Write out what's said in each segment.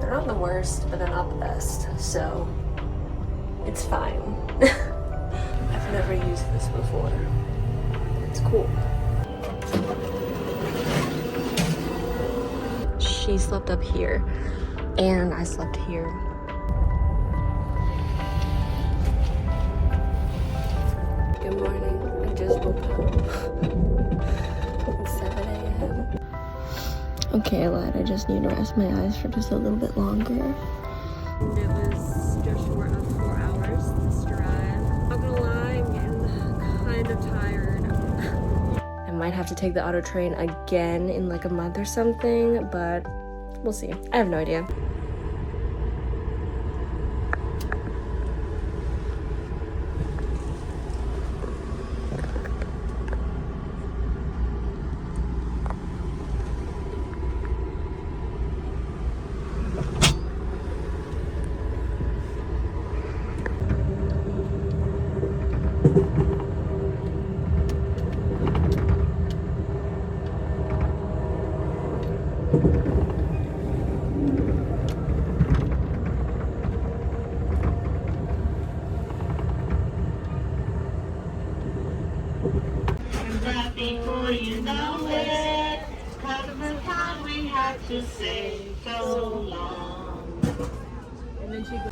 They're not the worst, but they're not the best, so it's fine. I've never used this before. It's cool. She slept up here, and I slept here. Good morning. I just woke up. It's 7 a.m. Okay, I lied. I just need to rest my eyes for just a little bit longer. It was just short of 4 hours this drive. Not gonna lie, I'm getting kind of tired. I might have to take the auto train again in like a month or something, but we'll see. I have no idea. Before you know it, comes the time we had to say so long. And then she goes.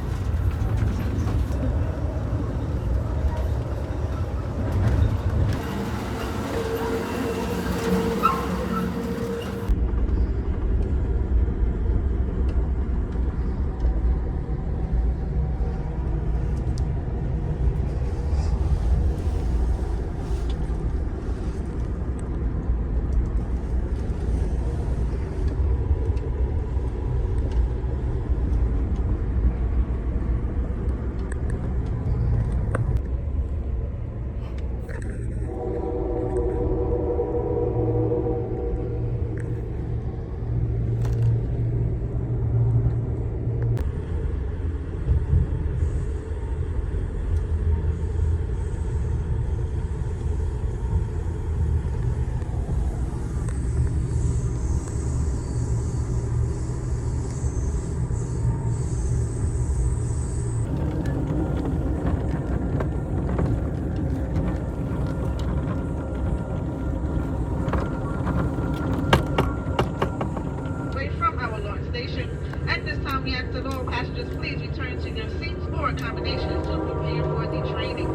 At this time, we ask that all passengers please return to their seats or accommodations to prepare for the training.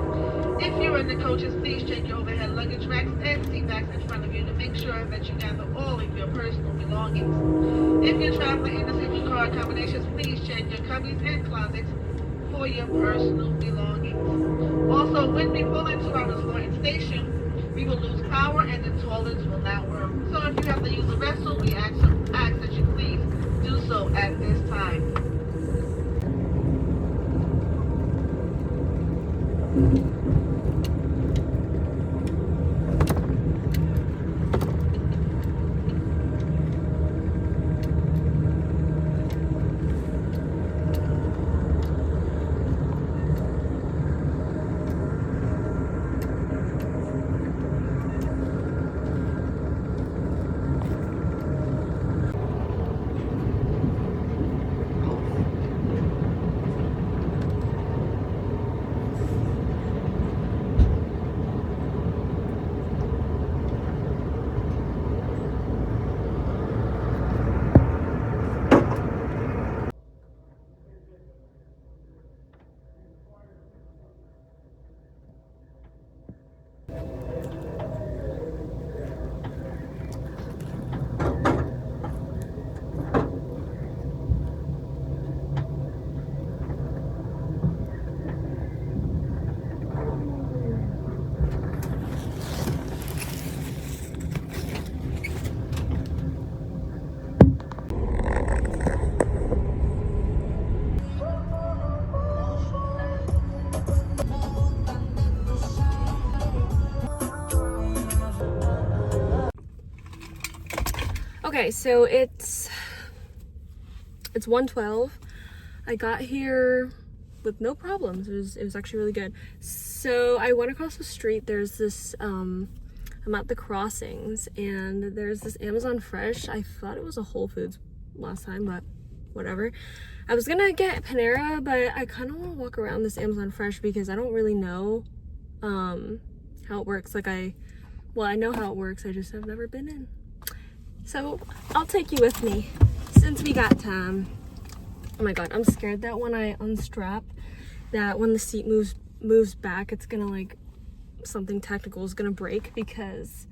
If you're in the coaches, please check your overhead luggage racks and seat backs in front of you to make sure that you gather all of your personal belongings. If you're traveling in the single car accommodations, please check your cubbies and closets for your personal belongings. Also, when we pull into our Lorton station, we will lose power and the toilets will not work. So if you have to use the restroom, we ask that you please do so at this time. Okay, so it's 1:12. I got here with no problems. It was actually really good. So I went across the street. There's this I'm at the crossings and there's this Amazon Fresh. I thought it was a Whole Foods last time, but whatever. I was gonna get Panera, but I kind of want to walk around this Amazon Fresh because I don't really know how it works. Like I know how it works, I just have never been in. So I'll take you with me since we got time. Oh my god, I'm scared that when I unstrap, that when the seat moves back, it's gonna like, something technical is gonna break because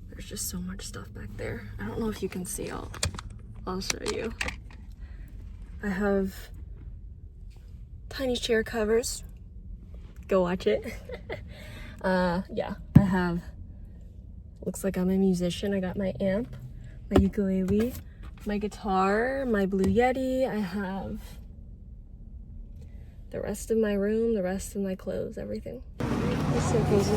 there's just so much stuff back there. I don't know if you can see. I'll show you. I have tiny chair covers. Go watch it. Yeah, I have, looks like I'm a musician. I got my amp, my ukulele, my guitar, my Blue Yeti. I have the rest of my room, the rest of my clothes, everything. It's so cozy.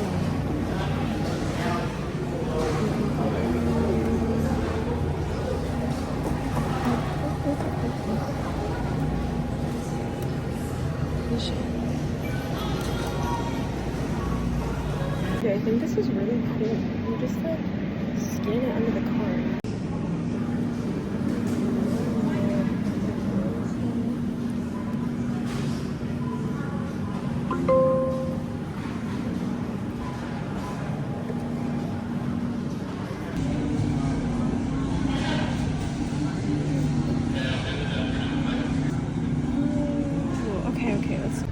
Okay, I think this is really cool. You just like scan it under the car. Okay, let's.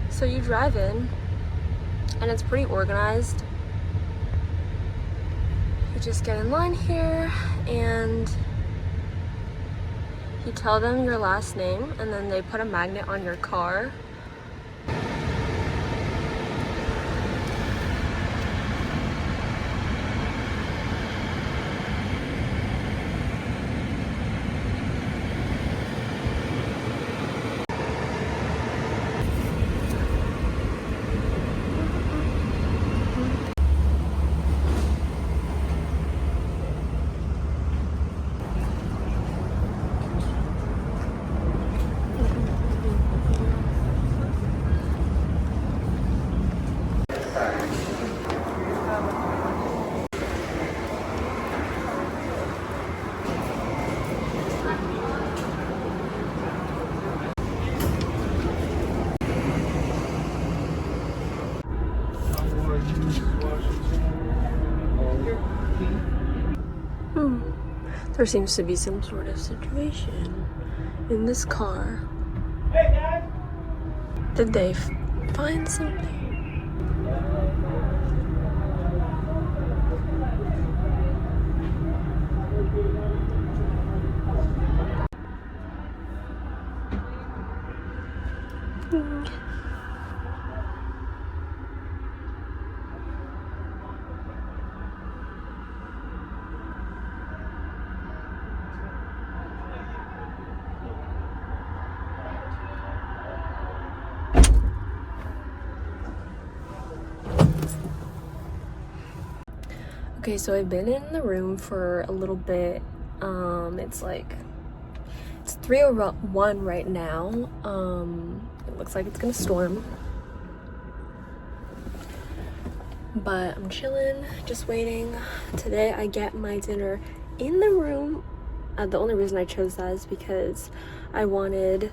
So you drive in, and it's pretty organized. You just get in line here, and you tell them your last name, and then they put a magnet on your car. There seems to be some sort of situation in this car. Hey guys! Did they find something? Okay, so I've been in the room for a little bit. It's 3:01 right now. It looks like it's gonna storm. But I'm chilling, just waiting. Today I get my dinner in the room. The only reason I chose that is because I wanted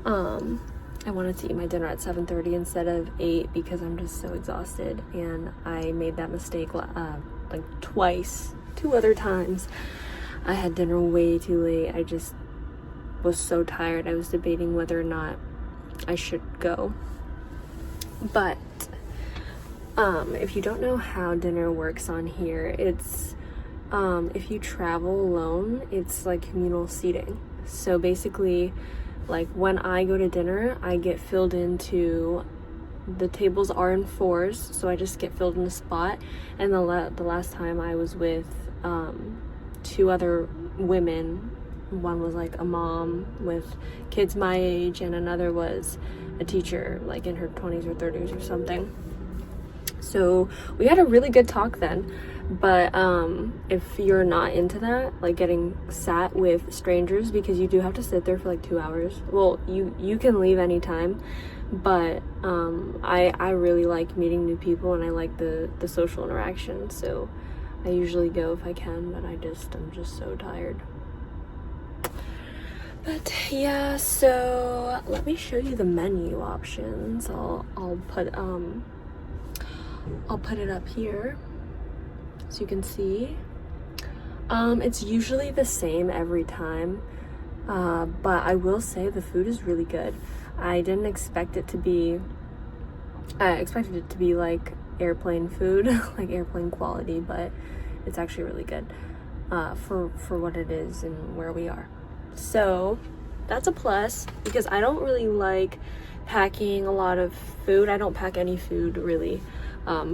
to eat my dinner at 7:30 instead of 8 because I'm just so exhausted, and I made that mistake like twice, 2 other times. I had dinner way too late. I just was so tired. I was debating whether or not I should go. But if you don't know how dinner works on here, it's if you travel alone, it's like communal seating. So basically, like when I go to dinner, I get filled into, the tables are in 4s, so I just get filled in a spot. And the last time I was with 2 other women. One was like a mom with kids my age, and another was a teacher like in her 20s or 30s or something. So we had a really good talk then. But if you're not into that, like getting sat with strangers, because you do have to sit there for like 2 hours. Well, you can leave anytime, but I really like meeting new people, and I like the social interaction, so I usually go if I can, but I'm just so tired. But yeah, so let me show you the menu options. I'll put it up here so you can see. It's usually the same every time, but I will say the food is really good. I didn't expect it to be, I expected it to be like airplane food, like airplane quality, but it's actually really good for what it is and where we are. So that's a plus, because I don't really like packing a lot of food. I don't pack any food really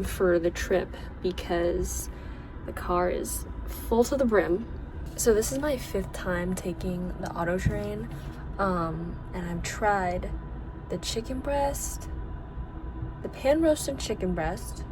for the trip, because the car is full to the brim. So this is my 5th time taking the auto train, and I've tried the chicken breast, the pan roasted chicken breast,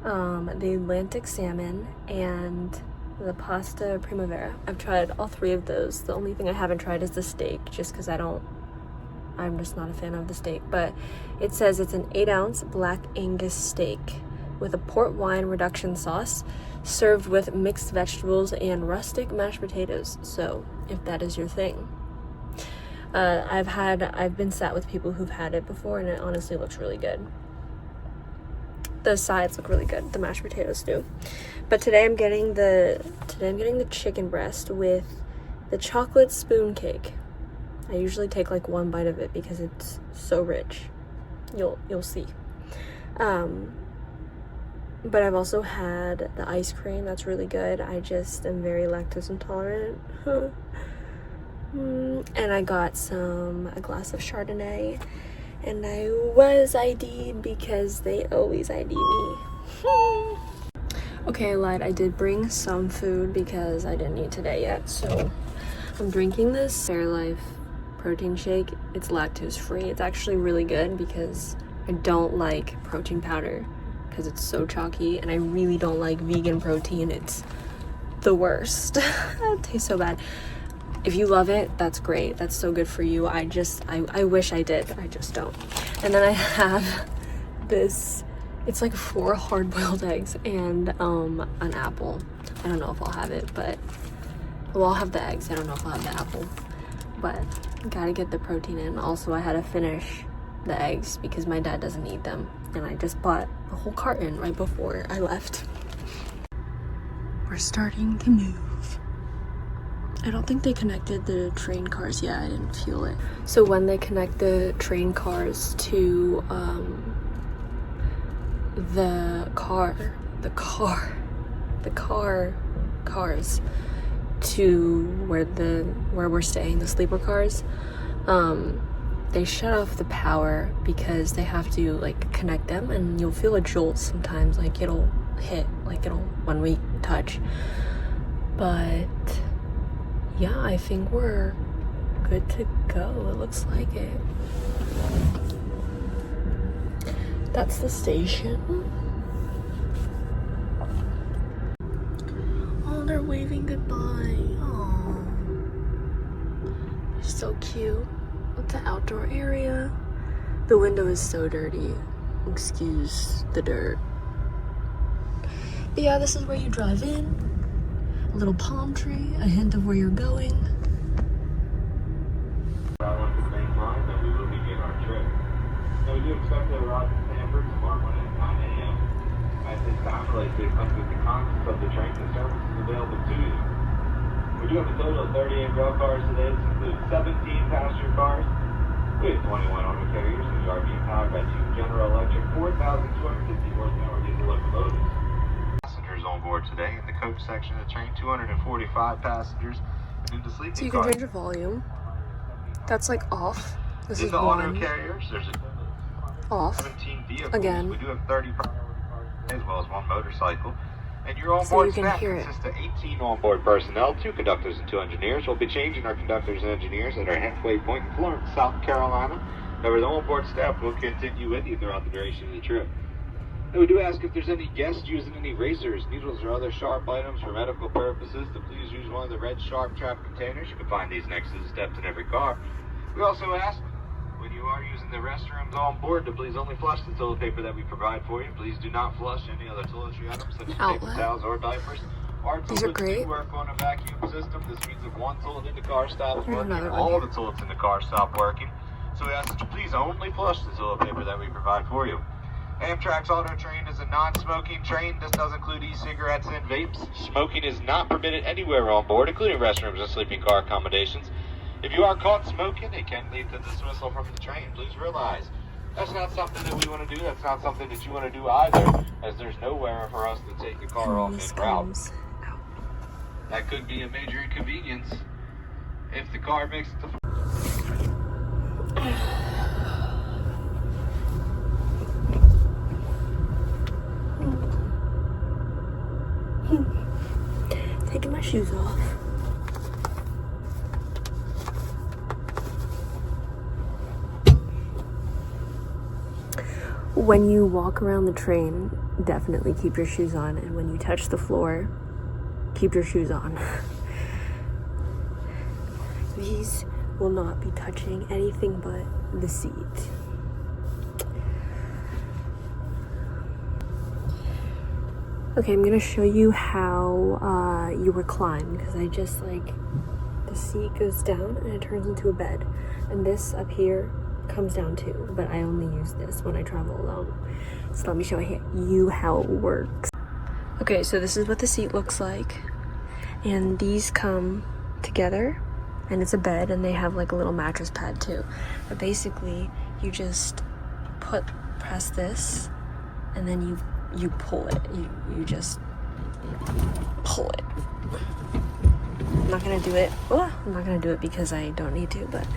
the Atlantic salmon, and the pasta primavera. I've tried all 3 of those. The only thing I haven't tried is the steak, just because I'm just not a fan of the steak. But it says it's an 8-ounce black Angus steak with a port wine reduction sauce, served with mixed vegetables and rustic mashed potatoes. So if that is your thing. I've been sat with people who've had it before, and it honestly looks really good. The sides look really good, the mashed potatoes do. But today I'm getting the chicken breast with the chocolate spoon cake. I usually take like 1 bite of it because it's so rich. You'll see. But I've also had the ice cream. That's really good. I just am very lactose intolerant. And I got a glass of Chardonnay. And I was ID'd because they always ID me. Okay, I lied. I did bring some food because I didn't eat today yet. So I'm drinking this Fairlife protein shake. It's lactose free. It's actually really good because I don't like protein powder because it's so chalky, and I really don't like vegan protein. It's the worst. It tastes so bad. If you love it, that's great. That's so good for you. I wish I did. I just don't. And then I have this, it's like 4 hard-boiled eggs and an apple. I don't know if I'll have it, but, well, I'll have the eggs. I don't know if I'll have the apple, but gotta get the protein in. Also, I had to finish the eggs because my dad doesn't eat them, and I just bought a whole carton right before I left. We're starting to move. I don't think they connected the train cars yet. I didn't feel it. So when they connect the train cars to the cars to where we're staying, the sleeper cars, they shut off the power because they have to like connect them, and you'll feel a jolt sometimes, like it'll hit, like it'll when we touch. But yeah, I think we're good to go. It looks like it. That's the station. Oh, they're waving goodbye. Oh, they're so cute. With the outdoor area. The window is so dirty. Excuse the dirt. But yeah, this is where you drive in. A little palm tree, a hint of where you're going. Along the same line, then we will begin our trip. Now we do expect to arrive in Sanford tomorrow morning at 9 a.m. At this time, I'd like to come with the contents of the train and services available to you. We do have a total of 38 rail cars today. This includes 17 passenger cars. We have 21 auto carriers, and we are being powered by 2 General Electric 4,250 horsepower diesel locomotives. Passengers on board today in the coach section of the train, 245 passengers, and in the sleeping So you can car. change your volume. That's like off. This In is the auto one. carriers, there's Off. 17 vehicles. Again. We do have 30 as well as 1 motorcycle. And your So onboard you can staff hear it. consists of 18 onboard personnel, 2 conductors and 2 engineers. We'll be changing our conductors and engineers at our halfway point in Florence, South Carolina. However, the onboard staff will continue with you throughout the duration of the trip. And we do ask if there's any guests using any razors, needles, or other sharp items for medical purposes to please use one of the red sharp trap containers. You can find these next to the steps in every car. We also ask when you you are using the restrooms on board, to please only flush the toilet paper that we provide for you. Please do not flush any other toiletry items such as paper towels or diapers. Our These are toilets great. do work on a vacuum system. This means if one toilet in the car stops There's working, another one all here. the toilets in the car stop working. So we ask that you please only flush the toilet paper that we provide for you. Amtrak's auto train is a non-smoking train. This does include e-cigarettes and vapes. Smoking is not permitted anywhere on board, including restrooms and sleeping car accommodations. If you are caught smoking, it can lead to dismissal from the train. Please realize that's not something that we want to do. That's not something that you want to do either, as there's nowhere for us to take the car off en route. That could be a major inconvenience if the car makes it to... Taking my shoes off. When you walk around the train, definitely keep your shoes on, and when you touch the floor, keep your shoes on. These will not be touching anything but the seat. Okay, I'm gonna show you how you recline, because I just the seat goes down and it turns into a bed, and this up here comes down too, but I only use this when I travel alone. So let me show you how it works. Okay, so this is what the seat looks like, and these come together, and it's a bed, and they have like a little mattress pad too. But basically, you just press this, and then you pull it. You just pull it. I'm not gonna do it. Oh, I'm not gonna do it because I don't need to, but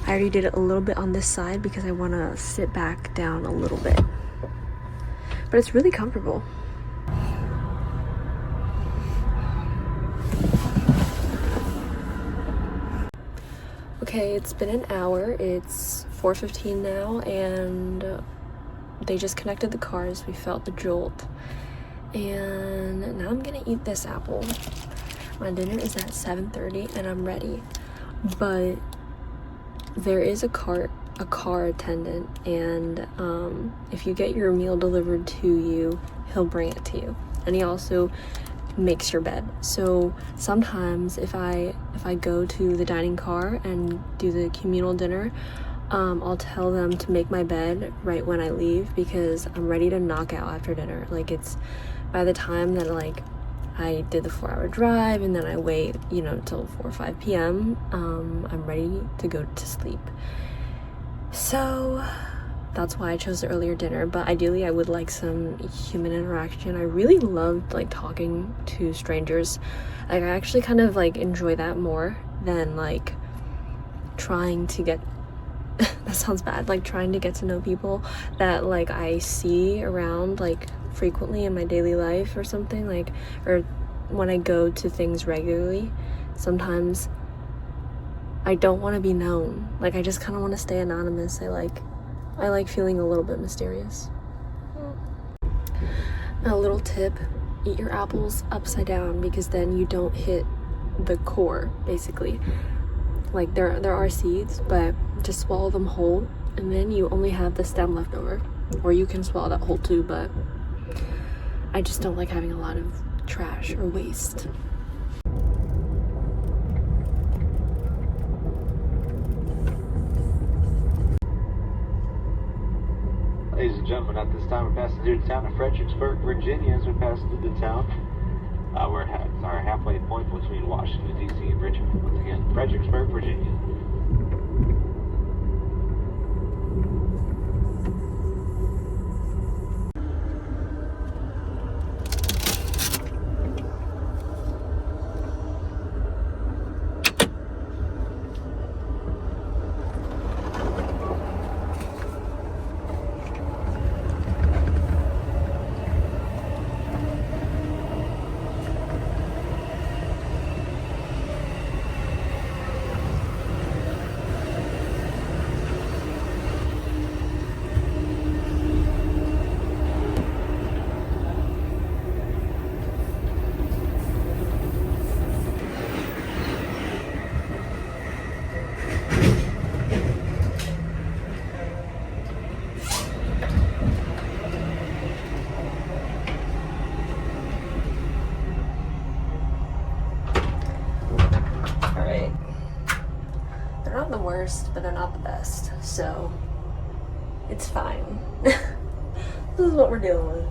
I already did it a little bit on this side because I want to sit back down a little bit. But it's really comfortable. Okay, it's been an hour. It's 4:15 now, and they just connected the cars. We felt the jolt, and now I'm gonna eat this apple. My dinner is at 7:30 and I'm ready, but there is a car attendant, and if you get your meal delivered to you, he'll bring it to you, and he also makes your bed. So sometimes if I go to the dining car and do the communal dinner, I'll tell them to make my bed right when I leave, because I'm ready to knock out after dinner. Like, it's by the time that I did the 4-hour drive and then I wait, till 4 or 5 p.m. I'm ready to go to sleep. So that's why I chose the earlier dinner, but ideally I would like some human interaction. I really loved talking to strangers. I actually kind of enjoy that more than trying to get that sounds bad, trying to get to know people that I see around frequently in my daily life or something, or when I go to things regularly. Sometimes I don't want to be known. I just kind of want to stay anonymous. I like feeling a little bit mysterious. A little tip: eat your apples upside down, because then you don't hit the core, basically. There are seeds, but just swallow them whole, and then you only have the stem left over. Or you can swallow that whole too, but I just don't like having a lot of trash or waste. Ladies and gentlemen, at this time we're passing through the town of Fredericksburg, Virginia. As we pass through the town, we're at our halfway point between Washington, D.C. and Richmond. Once again, Fredericksburg, Virginia. worst, but they're not the best. So it's fine. This is what we're dealing with.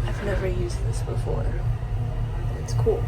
I've never used this before. It's cool.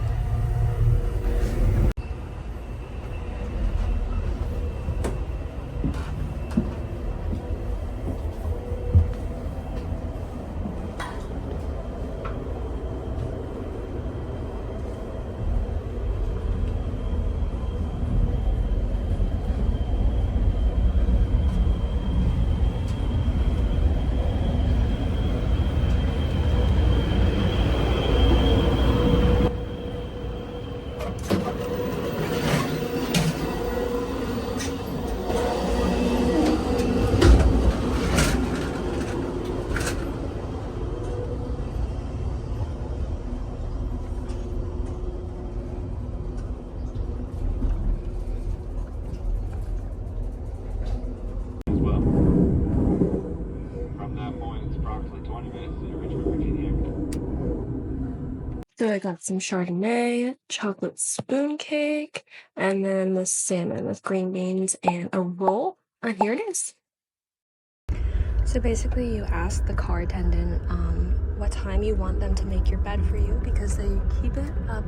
So I got some Chardonnay, chocolate spoon cake, and then the salmon with green beans and a roll. And here it is. So basically you ask the car attendant what time you want them to make your bed for you, because they keep it up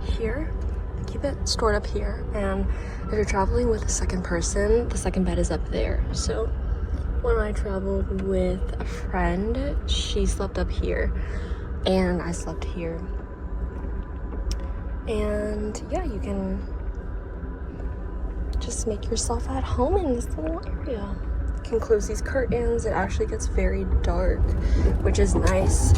here. They keep it stored up here, and if you're traveling with a second person, the second bed is up there. So when I traveled with a friend, she slept up here and I slept here. And yeah, you can just make yourself at home in this little area. You can close these curtains. It actually gets very dark, which is nice.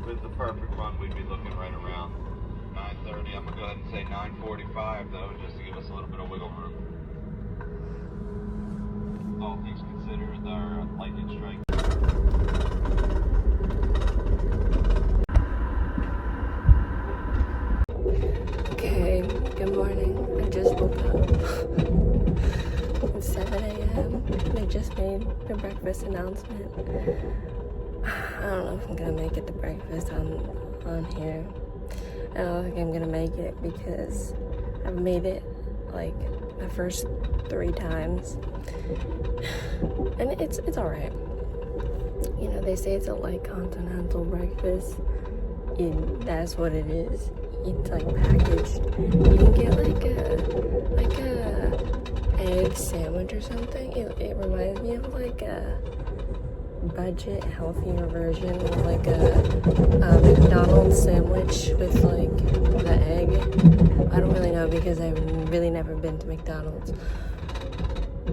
With the perfect run, we'd be looking right around 9:30. I'm gonna go ahead and say 9:45 though, just to give us a little bit of wiggle room. All things considered, our lightning strike. Okay, good morning. I just woke up. It's 7 a.m. They just made the breakfast announcement. I don't know if I'm gonna make it to breakfast on here. I don't think I'm gonna make it because I've made it like the first 3 times, and it's all right. You know, they say it's a light continental breakfast, and that's what it is. It's like packaged. You can get like a egg sandwich or something. It reminds me of like a budget, healthier version of like a McDonald's sandwich with like the egg. I don't really know because I've really never been to McDonald's,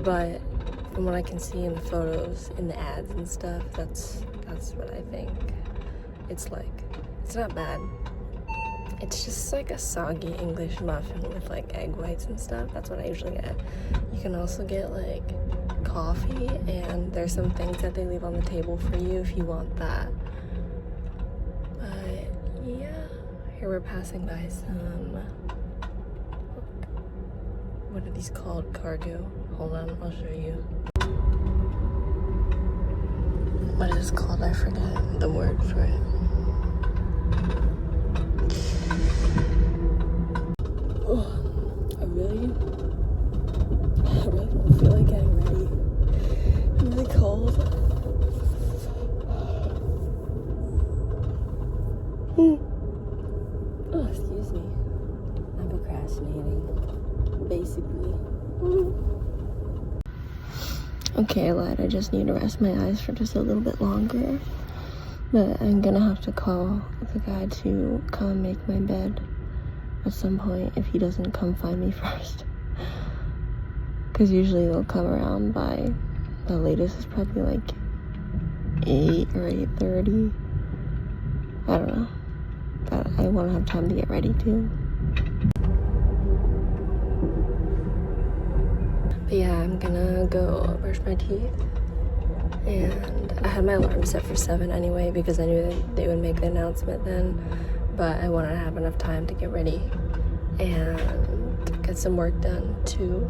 but from what I can see in the photos, in the ads and stuff, that's what I think it's like. It's not bad. It's just like a soggy English muffin with like egg whites and stuff. That's what I usually get. You can also get like coffee, and there's some things that they leave on the table for you if you want that. But yeah, here we're passing by some, what are these called? Cargo. Hold on, I'll show you. What is it called? I forget the word for it. I really don't feel like getting ready. I'm really cold. Oh, excuse me. I'm procrastinating, basically. Okay, I lied. I just need to rest my eyes for just a little bit longer. But I'm gonna have to call the guy to come make my bed. at some point if he doesn't come find me first. Because usually they'll come around by, the latest is probably like 8 or 8:30. I don't know. But I want to have time to get ready too. But yeah, I'm gonna go brush my teeth. And I had my alarm set for 7 anyway because I knew that they would make the announcement then. But I wanted to have enough time to get ready and get some work done too.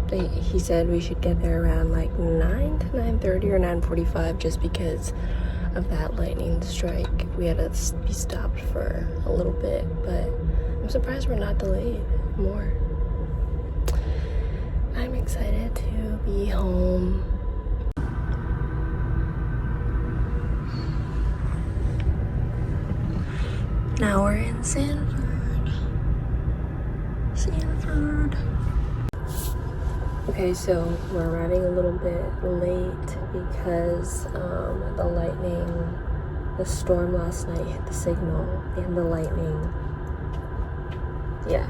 He said we should get there around like 9 to 9:30 or 9:45 just because of that lightning strike. We had to be stopped for a little bit, but I'm surprised we're not delayed more. I'm excited to be home. Now we're in Sanford. Sanford. Okay, so we're arriving a little bit late because the lightning, the storm last night hit the signal and the lightning, yeah,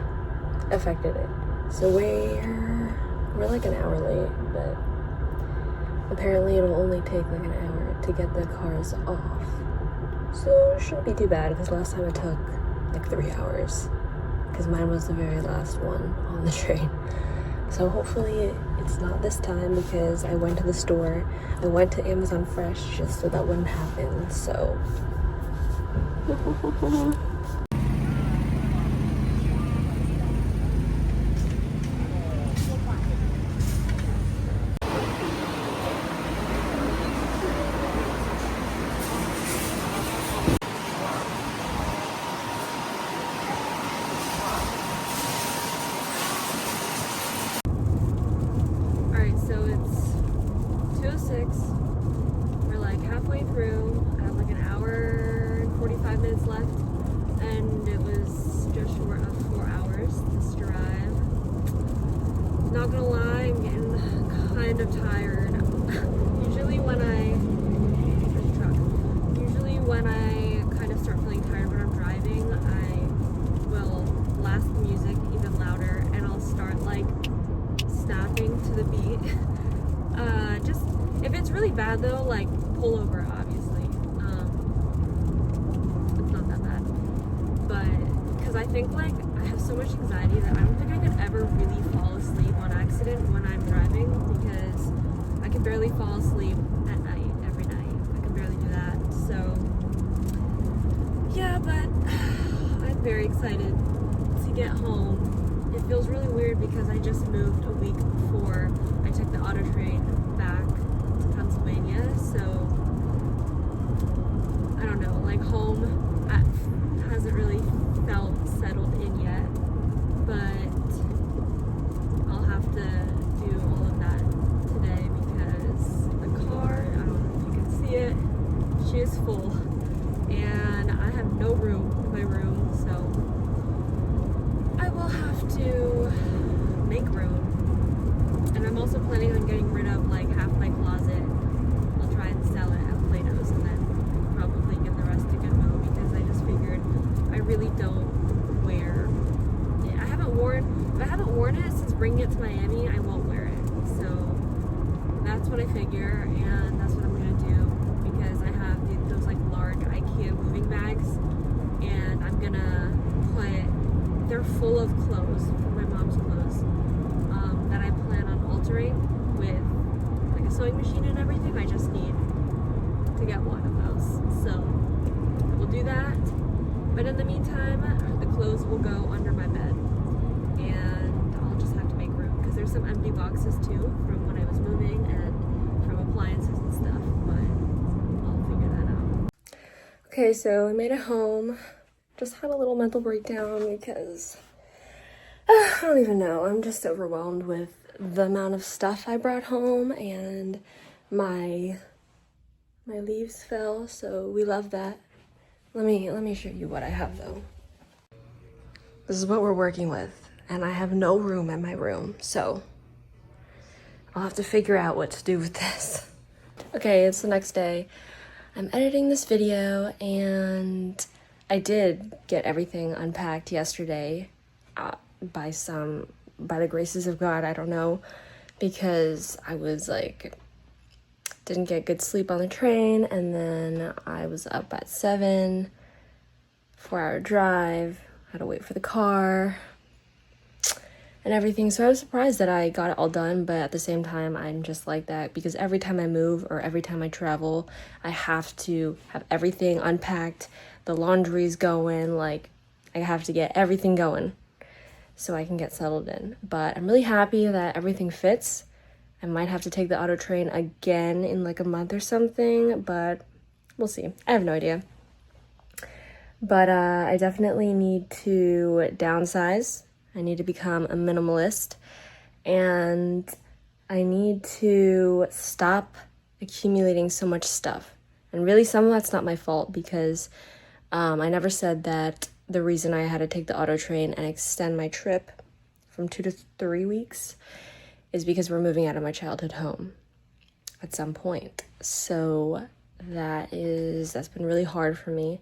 affected it. So we're like an hour late, but apparently it'll only take like an hour to get the cars off. So it shouldn't be too bad because last time it took like 3 hours because mine was the very last one on the train. So hopefully it's not this time because I went to the store. I went to Amazon Fresh just so that wouldn't happen. So we're like halfway through. I have like an hour and 45 minutes left, and it was just short of 4 hours this drive. Not gonna lie, I'm getting kind of tired. Usually when I kind of start feeling tired when I'm driving, I will blast the music even louder and I'll start like snapping to the beat. Just if it's really bad though, like pull over, obviously. It's not that bad, but because I think like I have so much anxiety that I don't think I could ever really fall asleep on accident when I'm driving because I can barely fall asleep at night every night. I can barely do that. So yeah, but I'm very excited to get home. It feels really weird because I just moved a week before I took the auto train back to Pennsylvania, so I don't know, like home hasn't really felt settled in yet, but I'll have to do all of that today because the car, I don't know if you can see it, she is full and I have no room in my room, so I will have to make room. And I'm also planning on getting rid of like half my closet. I'll try and sell it at Plato's and then probably give the rest to Goodwill because I just figured I really don't wear it. If I haven't worn it since bringing it to Miami, I won't wear it. So that's what I figure, and that's what I'm gonna do because I have those like large IKEA moving bags, and I'm gonna they're full of clothes, from my mom's clothes, that I plan on altering with like a sewing machine and everything. I just need to get one of those. So we'll do that. But in the meantime, the clothes will go under my bed. And I'll just have to make room because there's some empty boxes too from when I was moving and from appliances and stuff. But I'll figure that out. Okay, so I made it home. Just had a little mental breakdown because I don't even know. I'm just overwhelmed with the amount of stuff I brought home, and my leaves fell, so we love that. Let me show you what I have though. This is what we're working with, and I have no room in my room, so I'll have to figure out what to do with this. Okay, it's the next day. I'm editing this video and I did get everything unpacked yesterday by the graces of God, I don't know, because I was like, didn't get good sleep on the train, and then I was up at 7, 4-hour drive, had to wait for the car and everything. So I was surprised that I got it all done, but at the same time, I'm just like that because every time I move or every time I travel, I have to have everything unpacked, the laundry's going, like I have to get everything going so I can get settled in. But I'm really happy that everything fits. I might have to take the auto train again in like a month or something, but we'll see. I have no idea. But I definitely need to downsize. I need to become a minimalist, and I need to stop accumulating so much stuff. And really, some of that's not my fault because I never said that the reason I had to take the auto train and extend my trip from 2 to 3 weeks is because we're moving out of my childhood home at some point. So that's been really hard for me,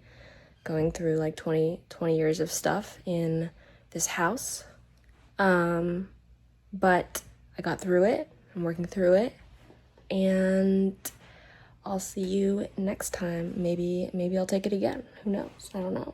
going through like 20 years of stuff in this house. But I got through it. I'm working through it, and I'll see you next time. Maybe I'll take it again. Who knows? I don't know.